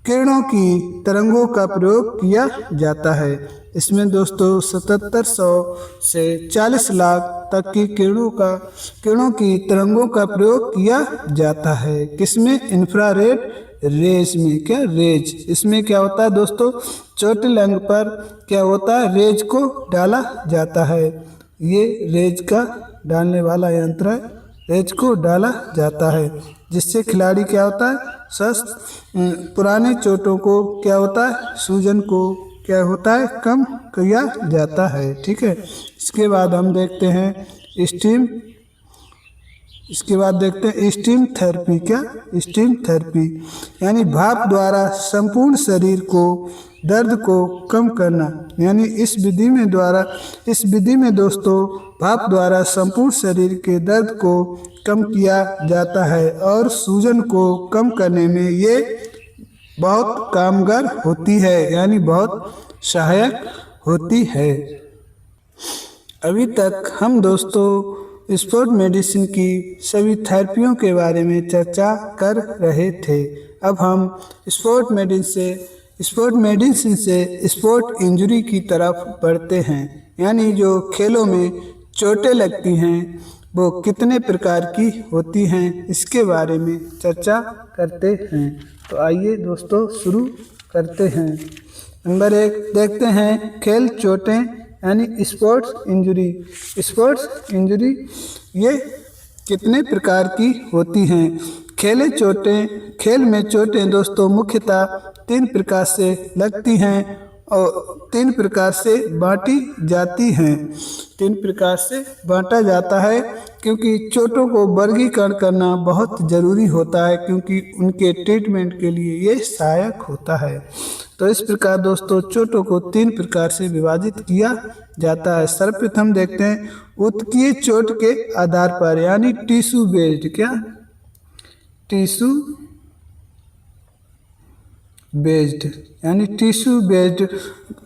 किरणों की तरंगों का प्रयोग किया जाता है। इसमें दोस्तों 7700 से 40 लाख तक की किरणों की तरंगों का प्रयोग किया जाता है। किसमें? इंफ्रारेड रेज में। क्या? रेज। इसमें क्या होता है दोस्तों? चोटिल अंग पर क्या होता है? रेज को डाला जाता है। ये रेज का डालने वाला यंत्र है। रेज को डाला जाता है जिससे खिलाड़ी क्या होता है? स्वस्थ पुराने चोटों को क्या होता है? सूजन को क्या होता है? कम किया जाता है। ठीक है। इसके बाद हम देखते हैं स्टीम थेरेपी। क्या? स्टीम थेरेपी यानी भाप द्वारा संपूर्ण शरीर को दर्द को कम करना। यानी इस विधि में दोस्तों भाप द्वारा संपूर्ण शरीर के दर्द को कम किया जाता है और सूजन को कम करने में ये बहुत कामगार होती है, यानी बहुत सहायक होती है। अभी तक हम दोस्तों स्पोर्ट मेडिसिन की सभी थेरेपियों के बारे में चर्चा कर रहे थे। अब हम स्पोर्ट मेडिसिन से स्पोर्ट इंजरी की तरफ बढ़ते हैं, यानी जो खेलों में चोटें लगती हैं वो कितने प्रकार की होती हैं, इसके बारे में चर्चा करते हैं। तो आइए दोस्तों शुरू करते हैं। नंबर 1 देखते हैं खेल चोटें यानी स्पोर्ट्स इंजरी। स्पोर्ट्स इंजरी ये कितने प्रकार की होती हैं। खेल में चोटें दोस्तों मुख्यतः 3 प्रकार से लगती हैं और 3 प्रकार से बांटी जाती हैं। 3 प्रकार से बांटा जाता है क्योंकि चोटों को वर्गीकरण करना बहुत ज़रूरी होता है, क्योंकि उनके ट्रीटमेंट के लिए ये सहायक होता है। तो इस प्रकार दोस्तों चोटों को 3 प्रकार से विभाजित किया जाता है। सर्वप्रथम देखते हैं ऊतकीय चोट के आधार पर, यानी टिश्यू बेस्ड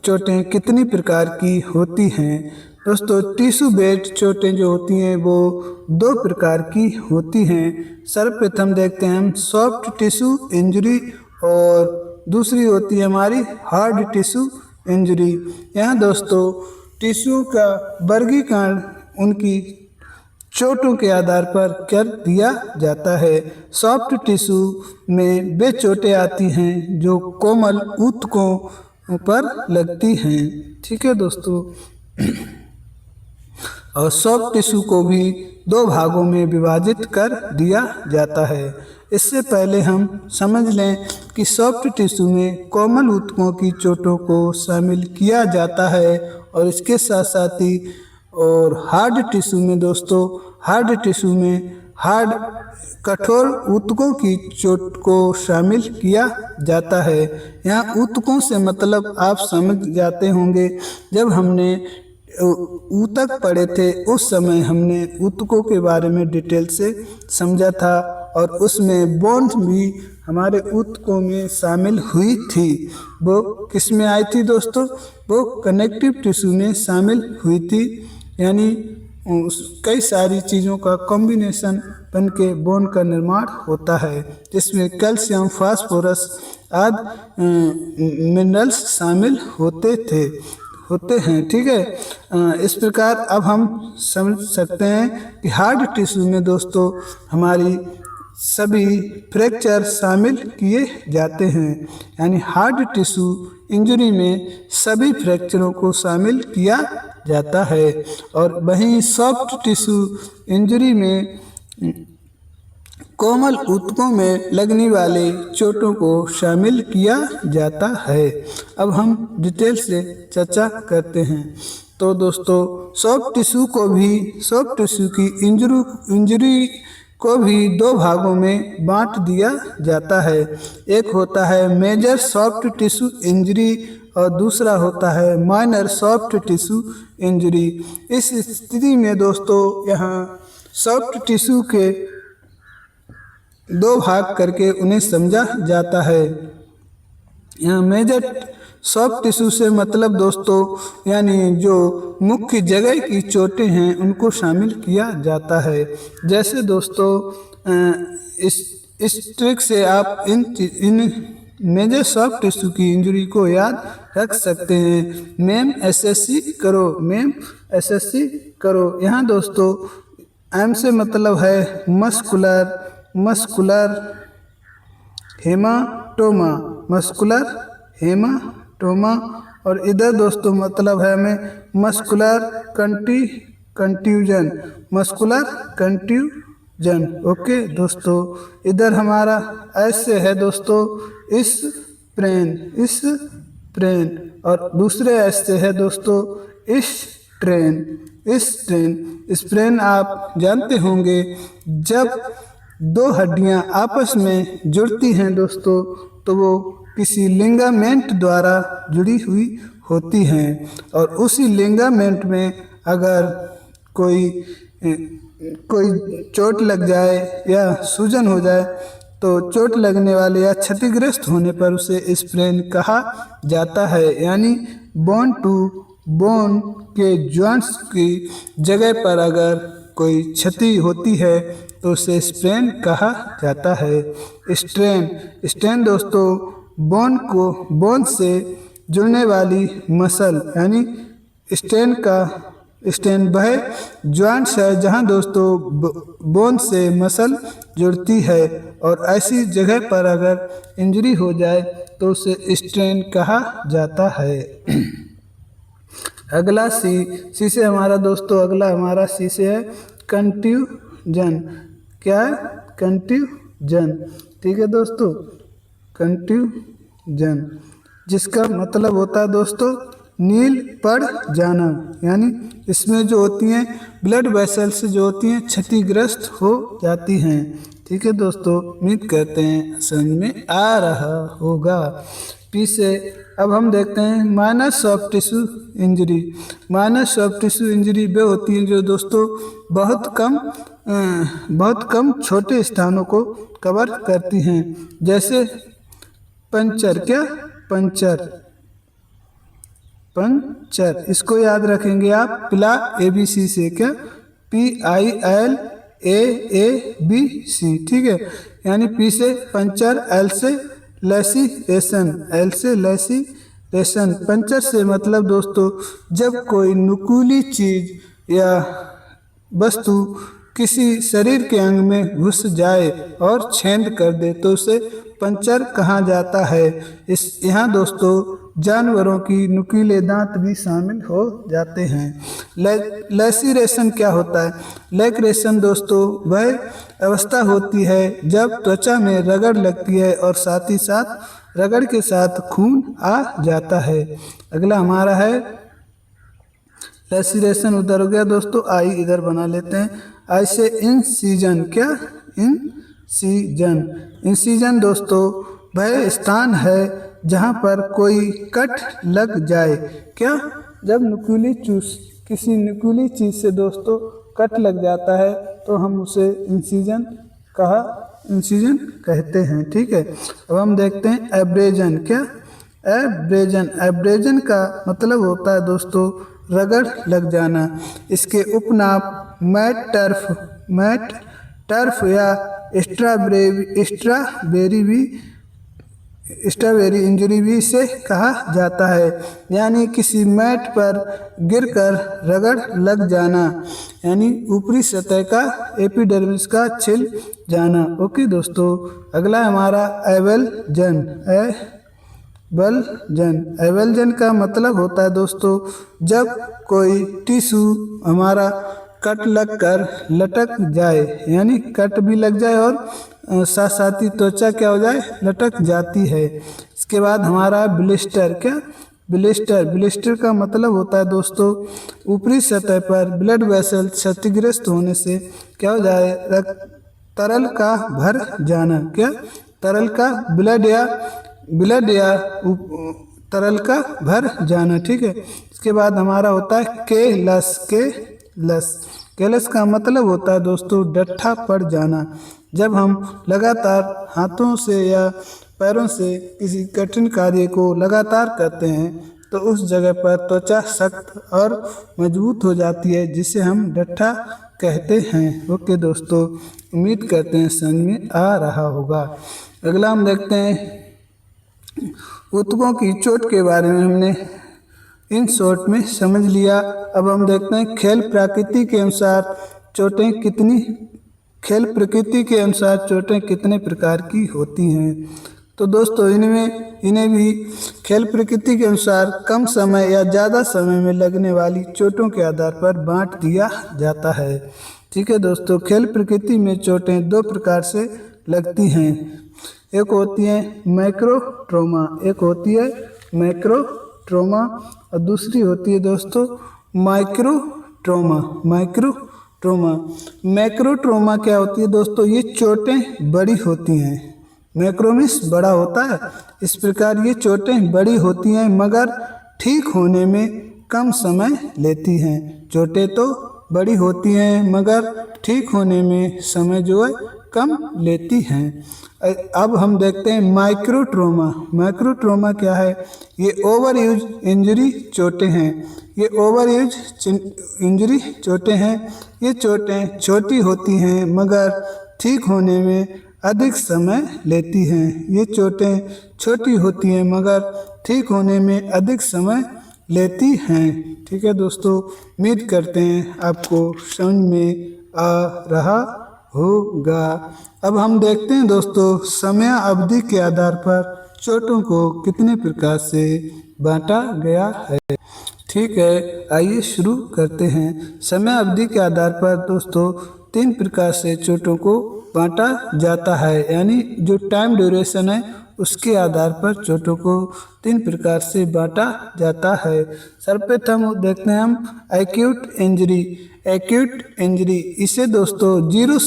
चोटें कितनी प्रकार की होती हैं। दोस्तों टिश्यू बेस्ड चोटें जो होती हैं वो 2 प्रकार की होती हैं। सर्वप्रथम देखते हैं हम सॉफ्ट टिश्यू इंजरी और दूसरी होती है हमारी हार्ड टिश्यू इंजरी। यहाँ दोस्तों टिश्यू का वर्गीकरण उनकी चोटों के आधार पर कर दिया जाता है। सॉफ्ट टिश्यू में वे चोटें आती हैं जो कोमल ऊतकों पर लगती हैं, ठीक है दोस्तों। और सॉफ्ट टिश्यू को भी 2 भागों में विभाजित कर दिया जाता है। इससे पहले हम समझ लें कि सॉफ्ट टिश्यू में कोमल ऊतकों की चोटों को शामिल किया जाता है और इसके साथ साथ ही और हार्ड टिश्यू में कठोर ऊतकों की चोट को शामिल किया जाता है। यहाँ ऊतकों से मतलब आप समझ जाते होंगे, जब हमने ऊतक पढ़े थे उस समय हमने ऊतकों के बारे में डिटेल से समझा था और उसमें बोन्स भी हमारे ऊतकों में शामिल हुई थी। वो किस में आई थी दोस्तों? वो कनेक्टिव टिश्यू में शामिल हुई थी, यानी कई सारी चीज़ों का कॉम्बिनेशन बन के बोन का निर्माण होता है, जिसमें कैल्शियम, फास्फोरस आदि मिनरल्स शामिल होते हैं, ठीक है। इस प्रकार अब हम समझ सकते हैं कि हार्ड टिश्यू में दोस्तों हमारी सभी फ्रैक्चर शामिल किए जाते हैं, यानी हार्ड टिश्यू इंजरी में सभी फ्रैक्चरों को शामिल किया जाता है। और वहीं सॉफ्ट टिश्यू इंजरी में कोमल ऊतकों में लगने वाले चोटों को शामिल किया जाता है। अब हम डिटेल से चर्चा करते हैं। तो दोस्तों सॉफ्ट टिश्यू की इंजरी को भी 2 भागों में बांट दिया जाता है। एक होता है मेजर सॉफ्ट टिश्यू इंजरी और दूसरा होता है माइनर सॉफ्ट टिश्यू इंजरी। इस स्थिति में दोस्तों यहाँ सॉफ्ट टिश्यू के 2 भाग करके उन्हें समझा जाता है। यहाँ मेजर सॉफ्ट टिश्यू से मतलब दोस्तों यानी जो मुख्य जगह की चोटें हैं उनको शामिल किया जाता है। जैसे दोस्तों इस ट्रिक से आप इन मेजर सॉफ्ट टिश्यू की इंजरी को याद रख सकते हैं। मैम एसएससी करो। यहाँ दोस्तों एम से मतलब है मस्कुलर हेमाटोमा और इधर दोस्तों मतलब है हमें मस्कुलर कंट्यूजन। ओके दोस्तों, इधर हमारा ऐसे है दोस्तों इस प्रेन और दूसरे ऐसे है दोस्तों इस ट्रेन आप जानते होंगे जब 2 हड्डियां आपस में जुड़ती हैं दोस्तों तो वो किसी लिगामेंट द्वारा जुड़ी हुई होती हैं और उसी लिगामेंट में अगर कोई चोट लग जाए या सूजन हो जाए तो चोट लगने वाले या क्षतिग्रस्त होने पर उसे स्प्रेन कहा जाता है। यानी बोन टू बोन के जॉइंट्स की जगह पर अगर कोई क्षति होती है तो उसे स्ट्रेन कहा जाता है। स्ट्रेन दोस्तों बोन से जुड़ने वाली मसल यानी स्टेन वह जॉइंट्स है जहां दोस्तों बोन से मसल जुड़ती है और ऐसी जगह पर अगर इंजरी हो जाए तो उसे स्ट्रेन कहा जाता है। अगला सी से हमारा दोस्तों अगला हमारा सी से है कंट्यूजन। क्या है? कंट्यूजन। ठीक है दोस्तों, कंट्यूजन जिसका मतलब होता है दोस्तों नील पड़ जाना, यानी इसमें जो होती हैं ब्लड वेसल्स जो होती हैं क्षतिग्रस्त हो जाती हैं। ठीक है दोस्तों, उम्मीद करते हैं समझ में आ रहा होगा। पी से अब हम देखते हैं minor soft tissue injury. Minor soft tissue injury वे होती हैं जो दोस्तों बहुत कम छोटे स्थानों को कवर करती हैं, जैसे पंचर इसको याद रखेंगे आप पिला ABC से। क्या? PILAABC। ठीक है, यानी P से पंचर, L से लैसिरेशन। पंचर से मतलब दोस्तों जब कोई नुकीली चीज या वस्तु किसी शरीर के अंग में घुस जाए और छेद कर दे तो उसे पंचर कहा जाता है। यहाँ दोस्तों जानवरों की नुकीले दांत भी शामिल हो जाते हैं। लैसिरेशन क्या होता है? लैक्रेशन दोस्तों वह अवस्था होती है जब त्वचा में रगड़ लगती है और साथ ही साथ रगड़ के साथ खून आ जाता है। अगला हमारा है लैसिरेशन, उधर हो गया दोस्तों, आई इधर बना लेते हैं। आई से इंसिजन। क्या? इंसिजन दोस्तों वह स्थान है जहां पर कोई कट लग जाए। क्या? जब किसी नुकीली चीज से दोस्तों कट लग जाता है तो हम उसे इंसिजन कहते हैं। ठीक है, अब हम देखते हैं एब्रेजन। क्या? एब्रेजन का मतलब होता है दोस्तों रगड़ लग जाना। इसके उपनाम मैट टर्फ या स्ट्रॉबेरी इंजरी भी इसे कहा जाता है, यानी किसी मैट पर गिरकर रगड़ लग जाना, यानी ऊपरी सतह का एपिडर्मिस का छिल जाना। ओके दोस्तों, अगला हमारा एवल्जन का मतलब होता है दोस्तों जब कोई टिश्यू हमारा कट लग कर लटक जाए, यानी कट भी लग जाए और साथ ही त्वचा क्या हो जाए? लटक जाती है। इसके बाद हमारा ब्लिस्टर। क्या? ब्लिस्टर का मतलब होता है दोस्तों ऊपरी सतह पर ब्लड वेसल क्षतिग्रस्त होने से क्या हो जाए? तरल का भर जाना। क्या? तरल का ब्लड या तरल का भर जाना। ठीक है, इसके बाद हमारा होता है केलस का मतलब होता है दोस्तों डट्ठा पड़ जाना। जब हम लगातार हाथों से या पैरों से किसी कठिन कार्य को लगातार करते हैं तो उस जगह पर त्वचा सख्त और मजबूत हो जाती है, जिसे हम डट्ठा कहते हैं। ओके दोस्तों, उम्मीद करते हैं समझ में आ रहा होगा। अगला हम देखते हैं ऊतकों की चोट के बारे में हमने इन शॉर्ट में समझ लिया। अब हम देखते हैं खेल प्रकृति के अनुसार चोटें कितने प्रकार की होती हैं। तो दोस्तों इन्हें भी खेल प्रकृति के अनुसार कम समय या ज़्यादा समय में लगने वाली चोटों के आधार पर बांट दिया जाता है। ठीक है दोस्तों, खेल प्रकृति में चोटें दो प्रकार से लगती हैं। एक होती है मैक्रो ट्रोमा और दूसरी होती है दोस्तों माइक्रो ट्रोमा क्या होती है दोस्तों? ये चोटें बड़ी होती हैं। मैक्रोमिस बड़ा होता है, इस प्रकार ये चोटें बड़ी होती हैं मगर ठीक होने में कम समय लेती हैं। चोटें तो बड़ी होती हैं मगर ठीक होने में समय जो है कम लेती हैं। अब हम देखते हैं माइक्रोट्रोमा। माइक्रोट्रोमा क्या है? ये ओवर यूज इंजरी चोटें हैं। ये ओवर यूज इंजरी चोटें हैं। ये चोटें छोटी होती हैं मगर ठीक होने में अधिक समय लेती हैं। ये चोटें छोटी होती हैं मगर ठीक होने में अधिक समय लेती हैं। ठीक है दोस्तों, उम्मीद करते हैं आपको समझ में आ रहा होगा। अब हम देखते हैं दोस्तों समय अवधि के आधार पर चोटों को कितने प्रकार से बांटा गया है। ठीक है, आइए शुरू करते हैं। समय अवधि के आधार पर दोस्तों 3 प्रकार से चोटों को बांटा जाता है, यानी जो टाइम ड्यूरेशन है उसके आधार पर चोटों को 3 प्रकार से बांटा जाता है। सर्वप्रथम देखते हैं हम एक्यूट इंजरी। एक्यूट इंजरी इसे दोस्तों 0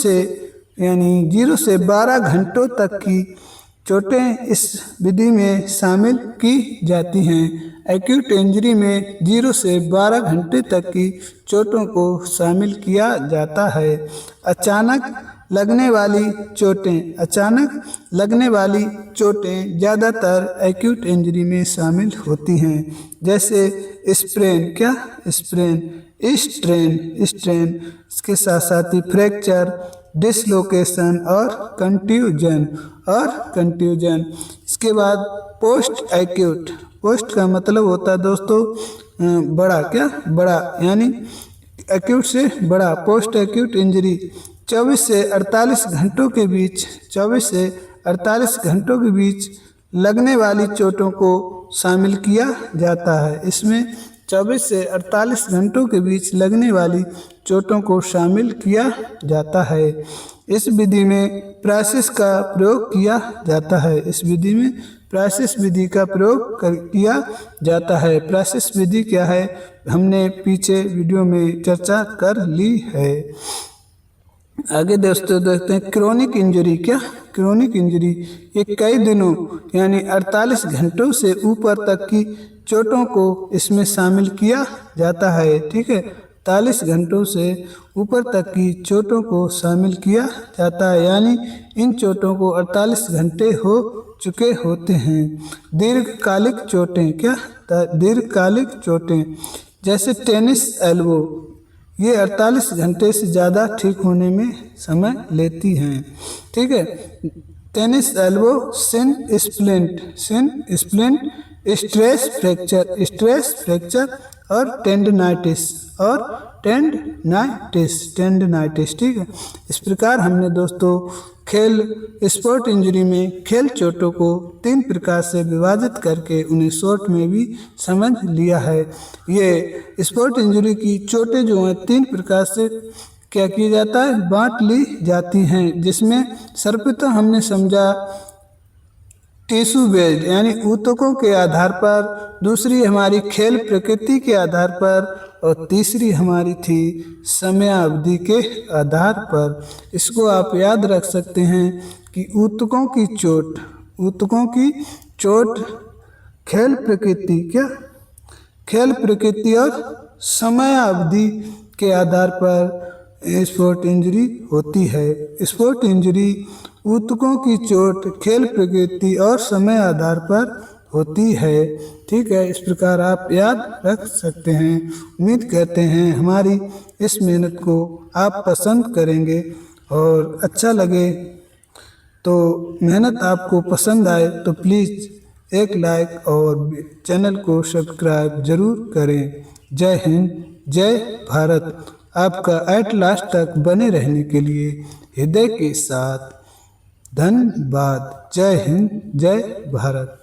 से 12 घंटों तक की चोटें इस विधि में शामिल की जाती हैं। एक्यूट इंजरी में 0 से 12 घंटे तक की चोटों को शामिल किया जाता है। अचानक लगने वाली चोटें। अचानक लगने वाली चोटें ज़्यादातर एक्यूट इंजरी में शामिल होती हैं, जैसे स्प्रेन। क्या? स्प्रेन, स्ट्रेन, इसके साथ साथ ही फ्रैक्चर, डिसलोकेशन और कंट्यूजन। इसके बाद पोस्ट एक्यूट। पोस्ट का मतलब होता है दोस्तों बड़ा। क्या? बड़ा, यानी एक्यूट से बड़ा। पोस्ट एक्यूट इंजरी 24 से 48 घंटों के बीच लगने वाली चोटों को शामिल किया जाता है। इसमें 24 से 48 घंटों के बीच लगने वाली चोटों को शामिल किया जाता है। इस विधि में प्राइसिस का प्रयोग किया जाता है। इस विधि में प्राइसिस विधि का प्रयोग किया जाता है। प्राइसिस विधि क्या है हमने पीछे वीडियो में चर्चा कर ली है। आगे दोस्तों देखते हैं क्रोनिक इंजरी। क्या? क्रोनिक इंजरी ये कई दिनों यानी 48 घंटों से ऊपर तक की चोटों को इसमें शामिल किया जाता है। ठीक है, 48 घंटों से ऊपर तक की चोटों को शामिल किया जाता है, यानी इन चोटों को 48 घंटे हो चुके होते हैं। दीर्घकालिक चोटें। क्या? दीर्घकालिक चोटें जैसे टेनिस एल्बो, ये 48 घंटे से ज़्यादा ठीक होने में समय लेती हैं। ठीक है, tennis elbow, Shin splint, stress fracture और टेंडनाइटिस। ठीक है, इस प्रकार हमने दोस्तों स्पोर्ट इंजरी में खेल चोटों को 3 प्रकार से विभाजित करके उन्हें शॉर्ट में भी समझ लिया है। ये स्पोर्ट इंजरी की चोटें जो हैं 3 प्रकार से क्या किया जाता है, बांट ली जाती हैं, जिसमें सर्वप्रथम हमने समझा टिश्यू बेस्ड यानी ऊतकों के आधार पर, दूसरी हमारी खेल प्रकृति के आधार पर और तीसरी हमारी थी समय अवधि के आधार पर। इसको आप याद रख सकते हैं कि ऊतकों की चोट खेल प्रकृति। क्या? खेल प्रकृति और समय अवधि के आधार पर स्पोर्ट इंजरी होती है। स्पोर्ट इंजरी ऊतकों की चोट खेल प्रकृति और समय आधार पर होती है। ठीक है, इस प्रकार आप याद रख सकते हैं। उम्मीद करते हैं हमारी इस मेहनत को आप पसंद करेंगे और अच्छा लगे तो मेहनत आपको पसंद आए तो प्लीज़ एक लाइक और चैनल को सब्सक्राइब ज़रूर करें। जय हिंद, जय भारत। आपका एट लास्ट तक बने रहने के लिए हृदय के साथ धन्यवाद। जय हिंद, जय भारत।